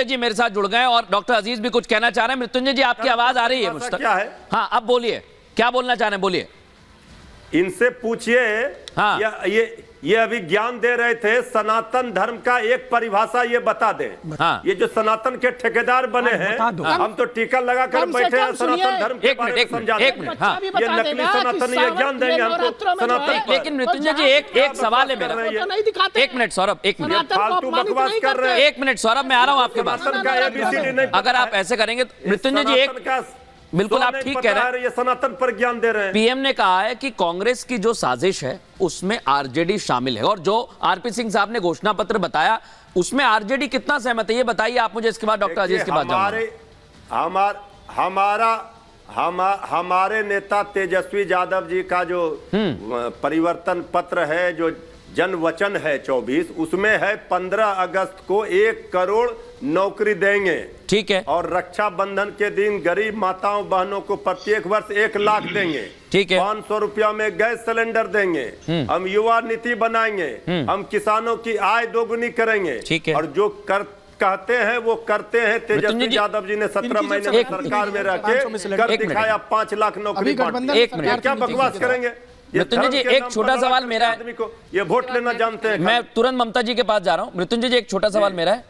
मृत्युंजय जी मेरे साथ जुड़ गए और डॉक्टर अजीज भी कुछ कहना चाह रहे हैं। मृत्युंजय जी आपकी आवाज आ रही है मुझ तक? क्या है? हाँ, अब बोलिए, क्या बोलना चाह रहे हैं, बोलिए। इनसे पूछिए। हाँ। ये अभी ज्ञान दे रहे थे, सनातन धर्म का एक परिभाषा ये बता दे। हाँ। ये जो सनातन के ठेकेदार बने हैं, हम तो टीका लगाकर बैठे हैं सनातन धर्म के बारे में समझाने। एक मिनट, हाँ। ये नकली सनातन ये ज्ञान देंगे हमको सनातन। लेकिन मृत्युंजय जी एक सवाल है मेरा। एक मिनट सौरभ, एक मिनट, फालतू बकवास कर रहे हैं। एक मिनट सौरभ, मैं आ रहा हूँ आपके पास। सनातन का ABCD नहीं, अगर आप ऐसे करेंगे मृत्युंजय जी, एक बिल्कुल आप ठीक कह रहे हैं, ये सनातन पर ज्ञान दे रहे हैं। पीएम ने कहा है कि कांग्रेस की जो साजिश है उसमें आरजेडी शामिल है, और जो आरपी सिंह साहब ने घोषणा पत्र बताया उसमें आरजेडी कितना सहमत है, ये बताइए आप मुझे। इसके बाद डॉक्टर अजीज के बाद हमारे नेता तेजस्वी यादव जी का जो परिवर्तन पत्र है, जो जन वचन है 24, उसमें है 15 अगस्त को 1 करोड़ नौकरी देंगे। ठीक है। और रक्षाबंधन के दिन गरीब माताओं बहनों को प्रत्येक वर्ष 1 लाख देंगे। ठीक है। 500 रुपया में गैस सिलेंडर देंगे। हम युवा नीति बनाएंगे। हम किसानों की आय दोगुनी करेंगे। ठीक है। और जो कहते हैं वो करते हैं। तेजस्वी यादव जी ने 17 महीने में सरकार में रह के कर दिखाया, 5 लाख नौकरी। एक मिनट, क्या बकवास करेंगे? मृत्युंजय जी एक छोटा सवाल मेरा है, आदमी को ये वोट लेना जानते हैं। मैं तुरंत ममता जी के पास जा रहा हूं। मृत्युंजय जी एक छोटा सवाल मेरा है।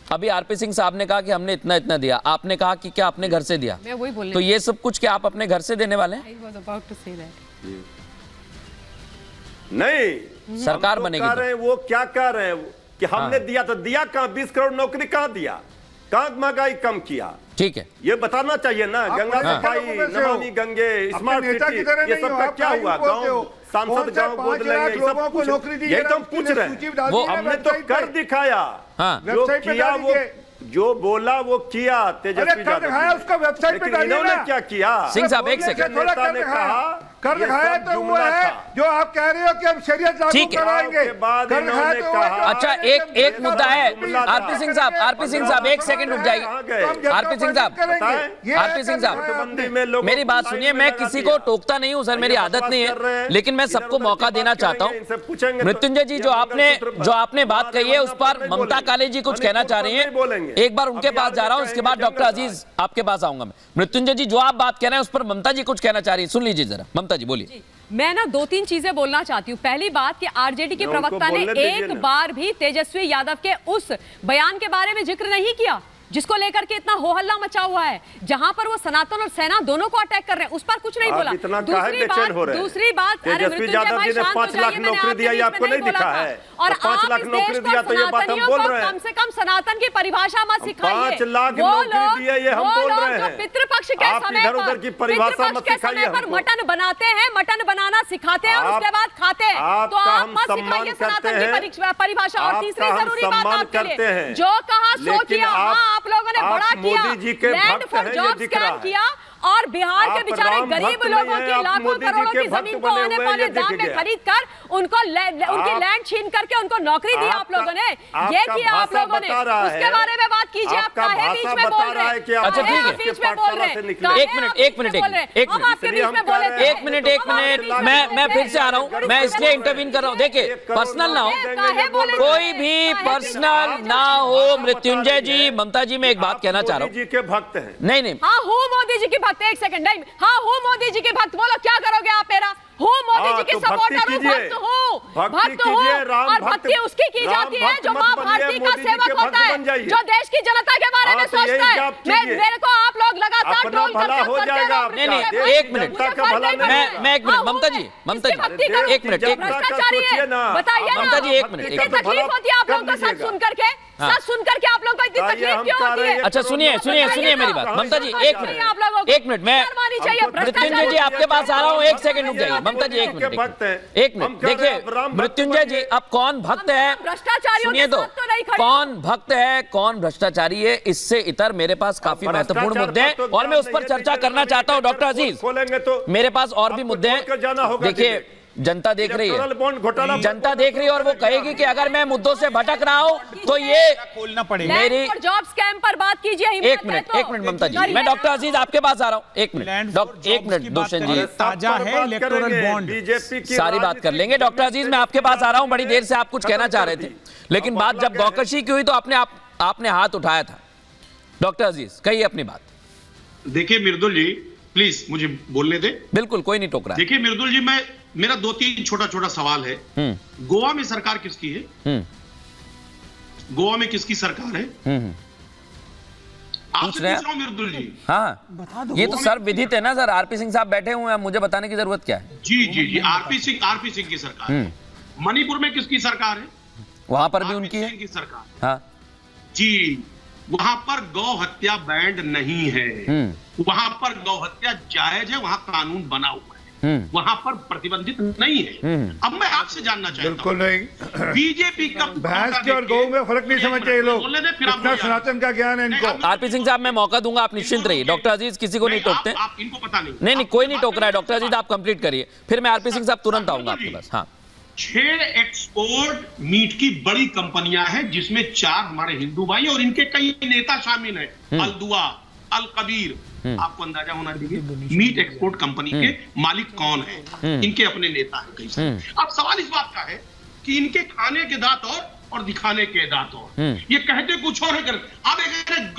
अभी आरपी सिंह साहब ने कहा कि हमने इतना इतना दिया, आपने कहा कि क्या अपने घर से दिया? मैं वही बोलने, तो ये सब कुछ क्या आप अपने घर से देने वाले हैं? नहीं, सरकार बनेगी कह रहे हैं, वो क्या कह रहे हैं कि हमने दिया, तो दिया कहां? 20 करोड़ नौकरी कहां दिया? कहां महंगाई कम किया? ठीक है, ये बताना चाहिए ना। गंगा सफाई, नमामि गंगे, स्मार्ट सिटी, ये सब का क्या हुआ? गांव सांसद गांव गोद लेंगे, सब कुछ यही तो हम पूछ रहे हैं। वो हमने तो कर दिखाया। हाँ। जो किया वो, जो बोला वो किया तेजस्वी यादव, उसका वेबसाइट पे डालिए। इन्होंने क्या किया? सिंह साहब एक सेकंड, नेता ने कहा कर दिखाया तो वो है जो आप कह रहे हो कि हम शरीयत लागू कराएंगे। कर दिखाया तो कहा। अच्छा, एक मुद्दा है आरपी सिंह साहब एक सेकंड रुक जाइए। आरपी सिंह साहब मेरी बात सुनिए। मैं किसी को टोकता नहीं हूं सर, मेरी आदत नहीं है, लेकिन मैं सबको मौका देना चाहता हूं। मृत्युंजय जी जो आपने बात कही है उस पर ममता काले जी कुछ कहना चाह रही हैं। एक बार उनके पास जा रहा हूं, उसके बाद डॉक्टर अजीज आपके पास आऊंगा मैं। मृत्युंजय जी जो आप बात कह रहे हैं उस पर ममता जी कुछ कहना चाह रही है, सुन लीजिए जरा। ममता जी बोलिए। मैं ना 2-3 चीजें बोलना चाहती हूँ। पहली बात कि आरजेडी के प्रवक्ता ने एक बार भी तेजस्वी यादव के उस बयान के बारे में जिक्र नहीं किया जिसको लेकर के इतना हो हल्ला मचा हुआ है, जहां पर वो सनातन और सेना दोनों को अटैक कर रहे हैं, उस पर कुछ नहीं बोला। दूसरी बात तेजस्वी यादव जी ने 5 लाख नौकरी दिया, ये आपको नहीं दिखा है? और 5 लाख नौकरी दिया तो ये बात हम बोल रहे हैं। कम से कम सनातन की परिभाषा मत सिखाइए। 5 लाख नौकरी दिया ये हम बोल रहे हैं। पितृपक्ष के समय की परिभाषा मत सिखाइए पर मटन बनाते हैं, मटन बनाना सिखाते हैं और उसके बाद खाते हैं, तो आप मत सिखाइए सनातन की परिभाषा। और तीसरी जरूरी बात आपके लिए, जो कहा सो किया। आप लोगों ने बड़ा किया, लैंड फॉर जॉब स्कैम किया और बिहार के बेचारे गरीब लोगों की लाखों करोड़ों की जमीन को आने वाले दाम में खरीद कर उनको उनकी लैंड छीन करके उनको नौकरी दी आप लोगों ने। ये किया आप लोगों ने, उसके बारे में बात कीजिए। आप काहे बीच में बोल रहे हैं? अच्छा ठीक है, बीच में बोल रहे हैं। एक मिनट, मैं फिर से आ रहा हूँ, मैं इसलिए इंटरवीन कर रहा हूँ। देखिए पर्सनल ना हो, कोई भी पर्सनल ना हो। मृत्युंजय जी, ममता जी, मैं एक बात कहना चाह रहा हूँ। मोदी जी के भक्त हैं। नहीं, हाँ हूँ मोदी जी की भक्त। एक सेकंड, नहीं, हाँ हूँ मोदी जी के भक्त। बोलो क्या करोगे आप मेरा? हूँ मोदी जी की सपोर्टर हूँ, भक्त हूँ। और भक्ति उसकी की जाती है जो माँ भारती का सेवक होता है, जो देश की जनता के बारे में सोचता है। मेरे को आप लोग लगातार ट्रोल करते हैं। नहीं, एक मिनट, मैं एक मिनट, ममता जी, एक मिनट, भ्रष्टाचारी है, बताइए ममता जी, एक मिनट। कितनी तकलीफ होती है आप लोगों को सच सुन करके? सच सुन करके आप लोगों को इतनी तकलीफ क्यों होती है? अच्छा सुनिए मेरी बात। ममता जी एक मिनट, मैं मृत्युंजय जी आपके पास आ रहा हूँ, एक सेकंड रुक जाइए। ममता जी एक मिनट, देखिए मृत्युंजय जी, अब कौन भक्त है, सुनिए तो, कौन भक्त है कौन भ्रष्टाचारी है, इससे इतर मेरे पास काफी महत्वपूर्ण मुद्दे हैं और मैं उस पर चर्चा करना चाहता हूँ। डॉक्टर अजीज, मेरे पास और भी मुद्दे हैं। देखिए जनता देख रही है, जनता देख रही है और वो कहेगी कि अगर मैं मुद्दों से भटक रहा हूं तो ये खोलना पड़ेगा। मेरी जॉब स्कैम पर बात कीजिए। एक मिनट ममता जी, मैं डॉक्टर अजीज आपके पास आ रहा हूं। एक मिनट दुष्यंत जी, ताजा है इलेक्टोरल बॉन्ड, बीजेपी सारी बात कर लेंगे। डॉक्टर अजीज मैं आपके पास आ रहा हूं, बड़ी देर से आप कुछ कहना चाह रहे थे, लेकिन बात जब गौकशी की हुई तो आपने हाथ उठाया था। डॉक्टर अजीज कहिए अपनी बात। देखिए मृदुल जी, प्लीज मुझे बोलने दे। बिल्कुल, कोई नहीं टोक रहा है। देखिए मृदुल जी, मेरा 2-3 छोटा सवाल है। गोवा में सरकार किसकी है? गोवा में किसकी सरकार है? पूछ रहे हैं मृदुल जी। हाँ, ये तो सर विदित है ना सर। आरपी सिंह साहब बैठे हुए हैं, मुझे बताने की जरूरत क्या है? जी, आरपी सिंह की सरकार है। मणिपुर में किसकी सरकार है? वहां पर भी उनकी है की सरकार। हाँ जी, वहां पर गौ हत्या बैंड नहीं है। वहां पर गौ हत्या जायज है, वहां कानून बना हुआ है, वहां पर प्रतिबंधित नहीं है। अब मैं आपसे जानना चाहता हूं, बिल्कुल नहीं। बीजेपी का भैंस के और गौ में फर्क नहीं समझते ये लोग। इतना सनातन का ज्ञान है इनको। आरपी सिंह साहब मैं मौका दूंगा, आप निश्चिंत रहिए। डॉक्टर अजीज किसी को नहीं टोकते। आप इनको पता नहीं। नहीं, कोई नहीं टोक रहा है। डॉक्टर अजीज आप कंप्लीट करिए, फिर मैं आरपी सिंह साहब तुरंत आऊंगा आपके पास। हाँ, 6 एक्सपोर्ट मीट की बड़ी कंपनियां हैं, जिसमें 4 हमारे हिंदू भाई और इनके कई नेता शामिल हैं। अल-दुआ, अल कबीर, आपको अंदाजा होना चाहिए मीट एक्सपोर्ट कंपनी के मालिक कौन है। इनके अपने नेता हैं कई सारे। अब सवाल इस बात का है कि इनके खाने के दांत और दिखाने के दांत और। ये कहते कुछ और है। अब एक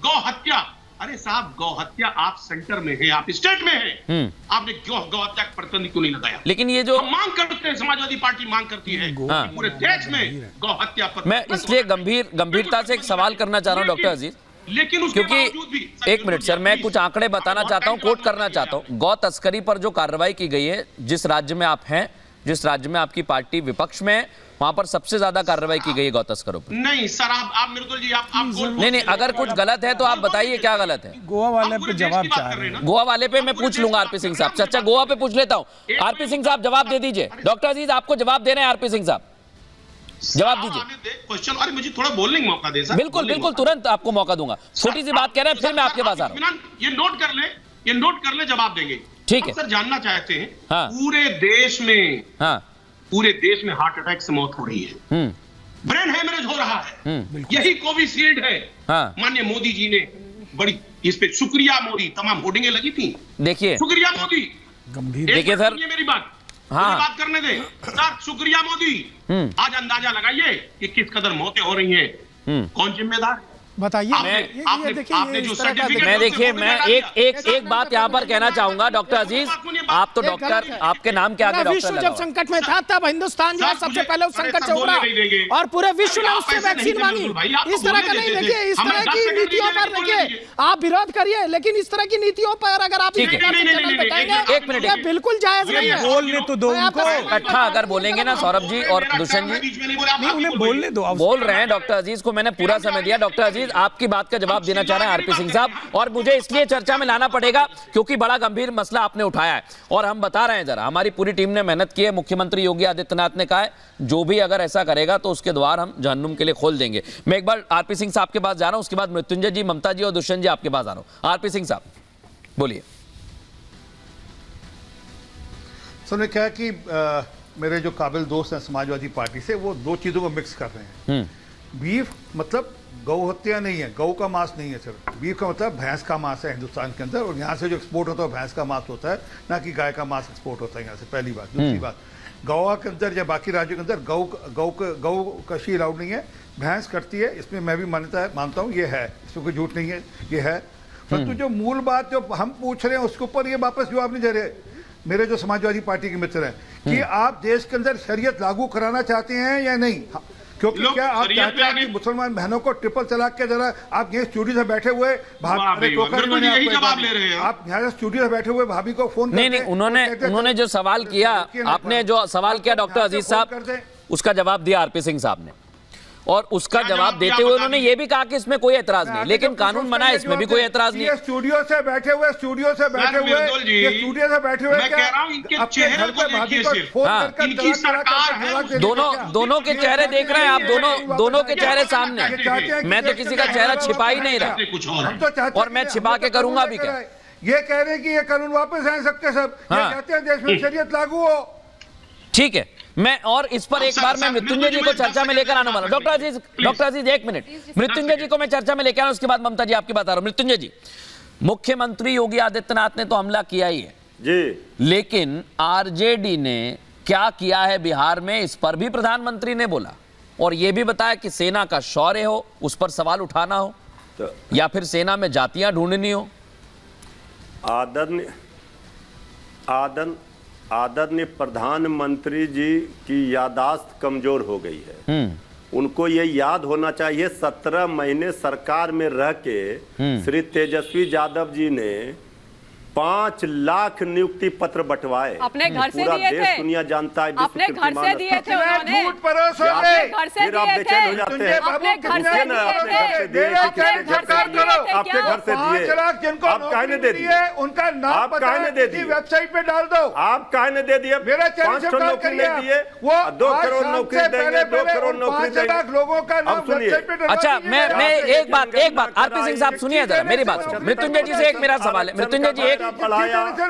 गौ हत्या, अरे साहब गौ हत्या आप सेंटर में है, आप स्टेट में है, आपने गौ हत्या का प्रतिबंध क्यों नहीं लगाया? लेकिन ये जो हम मांग करते हैं, समाजवादी पार्टी मांग करती है कि पूरे देश में गौ हत्या पर। मैं इसलिए गंभीरता से एक सवाल करना चाह रहा हूं डॉक्टर अजीज, लेकिन क्योंकि एक मिनट सर, मैं कुछ आंकड़े बताना चाहता हूं, कोट करना चाहता हूं। गौ तस्करी पर जो कार्रवाई की गई है, जिस राज्य में आप हैं, जिस राज्य में आपकी पार्टी विपक्ष में है, वहां पर सबसे ज्यादा कार्रवाई की गई है गौ तस्करों पर। नहीं सर, आप मृदुल जी, आप नहीं, अगर कुछ गलत है तो आप बताइए क्या गलत है। गोवा वाले पे जवाब चाह रहे हैं। गोवा वाले पे मैं पूछ लूंगा आरपी सिंह साहब से। अच्छा, गोवा पे पूछ लेता हूं। आरपी सिंह साहब जवाब दे दीजिए। डॉक्टर अजीज आपको जवाब दे रहे हैं, आरपी सिंह साहब जवाब दीजिए। क्वेश्चन, अरे मुझे थोड़ा बोलने का मौका दे सर। बिल्कुल, तुरंत आपको मौका दूंगा। छोटी सी बात कह रहे हैं, फिर मैं आपके पास आ रहा हूं। ये नोट कर ले, जवाब देंगे। ठीक है सर, जानना चाहते हैं हाँ। पूरे देश में हार्ट अटैक से मौत हो रही है, ब्रेन हेमरेज हो रहा है, यही कोविशील्ड है। हाँ। माननीय मोदी जी ने बड़ी इस पे शुक्रिया मोदी, तमाम होर्डिंगें लगी थी। देखिए शुक्रिया मोदी। गंभीर देखिए सर, मेरी बात, हाँ, बात करने दे सर। शुक्रिया मोदी। आज अंदाजा लगाइए कि किस कदर मौतें हो रही हैं, कौन जिम्मेदार है? बताइए। आपने जो सर्टिफिकेट, मैं देखिए, मैं एक बात यहाँ पर कहना चाहूंगा डॉक्टर अजीज, आप तो डॉक्टर, आपके नाम क्या? विश्व जब संकट में था तब हिंदुस्तान जो है सबसे पहले उस संकट से उबरा और पूरे विश्व ने उससे वैक्सीन मांगी। इस तरह का नहीं, देखिए इस तरह की नीतियों पर देखिए आप विरोध करिए, लेकिन इस तरह की नीतियों पर अगर आप चैनल पे कहेंगे, एक मिनट, बिल्कुल जायज नहीं है। बोलने तो दो उनको। इकट्ठा अगर बोलेंगे ना सौरभ जी और दुष्यंत जी, उन्हें बोलने दो। बोल रहे हैं डॉक्टर अजीज को, मैंने पूरा समय दिया। डॉक्टर अजीज आपकी बात का जवाब देना चाह रहे हैं आरपी सिंह साहब, और मुझे इसलिए चर्चा में लाना पड़ेगा क्योंकि बड़ा गंभीर मसला आपने उठाया है। और हम बता रहे हैं, जरा हमारी पूरी टीम ने मेहनत की है। मुख्यमंत्री योगी आदित्यनाथ ने कहा है जो भी अगर ऐसा करेगा तो उसके द्वार हम जहन्नुम के लिए खोल देंगे। मैं एक बार आरपी सिंह साहब के पास जा रहा हूं, उसके बाद मृत्युंजय जी, ममता जी और दुष्यंत जी आपके पास आ रहा हूं। आरपी सिंह साहब बोलिए। सुनिए, क्या कि मेरे जो काबिल दोस्त हैं समाजवादी पार्टी से, वो दो चीज़ों को मिक्स कर रहे हैं। बीफ मतलब गौ हत्या नहीं है, गौ का मांस नहीं है सर। बीफ का मतलब भैंस का मांस है हिंदुस्तान के अंदर, और यहाँ से जो एक्सपोर्ट होता है भैंस का मांस होता है, ना कि गाय का मांस एक्सपोर्ट होता है यहाँ से। पहली बात। दूसरी बात, गोवा के अंदर या बाकी राज्यों के अंदर गौ कशी अलाउड नहीं है, भैंस कटती है। इसमें मैं भी मानता हूँ, ये है, इसमें कोई झूठ नहीं है, ये है। परंतु जो मूल बात जो हम पूछ रहे हैं उसके ऊपर ये वापस जवाब नहीं दे रहे मेरे जो समाजवादी पार्टी के मित्र हैं, कि आप देश के अंदर शरीयत लागू कराना चाहते हैं या नहीं। क्योंकि क्या आप चाहते हैं कि मुसलमान बहनों को ट्रिपल तलाक के जरा, आप ये स्टूडियो से बैठे हुए आप यहाँ से स्टूडियो से बैठे हुए भाभी को फोन नहीं, उन्होंने जो सवाल किया, आपने जो सवाल किया डॉक्टर अजीज साहब, उसका जवाब दिया आरपी सिंह साहब ने, और उसका जवाब देते हुए उन्होंने ये भी कहा कि इसमें कोई एतराज नहीं, लेकिन कानून बना है, इसमें भी कोई एतराज नहीं है। स्टूडियो से बैठे हुए दोनों के चेहरे देख रहे हैं आप, दोनों के चेहरे सामने। मैं तो किसी का चेहरा छिपा ही नहीं रहा, और मैं छिपा के करूंगा भी क्या। ये कह रहे हैं कि ये कानून वापस आए सबके सब, कहते हैं देश में शरीयत लागू हो। ठीक है, मैं और इस पर एक बार मैं मृत्युंजय जी को चर्चा में लेकर आने वाला। डॉक्टर अजीज एक मिनट, मृत्युंजय जी को मैं चर्चा में लेकर आऊं, उसके बाद ममता जी आपकी बात आ रहा हूं। मृत्युंजय जी, मुख्यमंत्री योगी आदित्यनाथ ने तो हमला किया ही है जी, लेकिन आरजेडी ने क्या किया है बिहार में, इस पर भी प्रधानमंत्री ने बोला, और यह भी बताया कि सेना का शौर्य हो, उस पर सवाल उठाना हो। तो या फिर सेना में जातियां ढूंढनी हो? आदरणीय प्रधानमंत्री जी की यादाश्त कमजोर हो गई है। उनको ये याद होना चाहिए 17 महीने सरकार में रह के श्री तेजस्वी यादव जी ने 5 लाख नियुक्ति पत्र बंटवाए। अपने घर से पूरा दिए देश थे। दुनिया जानता है। अपने घर से दिए थे उन्होंने। झूठ परोसो अपने घर से फिर आप दिए बेचैन हो थे। जाते हैं। अपने घर से पूछिए ना, अपने घर से दिए कि किसके घर से दिए? आपके घर से 5 लाख दिए। जिनको आप काहे ने दे नौकरी दिए? है उनका नाम आप काहे ने दे किसी दिए? वेबसाइट पे डाल दो। आप काहे ने दे दिए? मेरा चैनल 500 नौकरी करिए। नहीं दिए, वो 2 आज करोड़ शाम नौकरी से देंगे, 2 करोड़ नौकरी 5 लाख देंगे। लोगों का नाम अब सुनिए। वेबसाइट पे डलवा अच्छा, दीजिए। मैं एक बात आरपी सिंह साहब सुनिए जरा मेरी बात सुनिए। मृत्युंजय जी से एक मेरा सवाल है। मृत्युंजय जी एक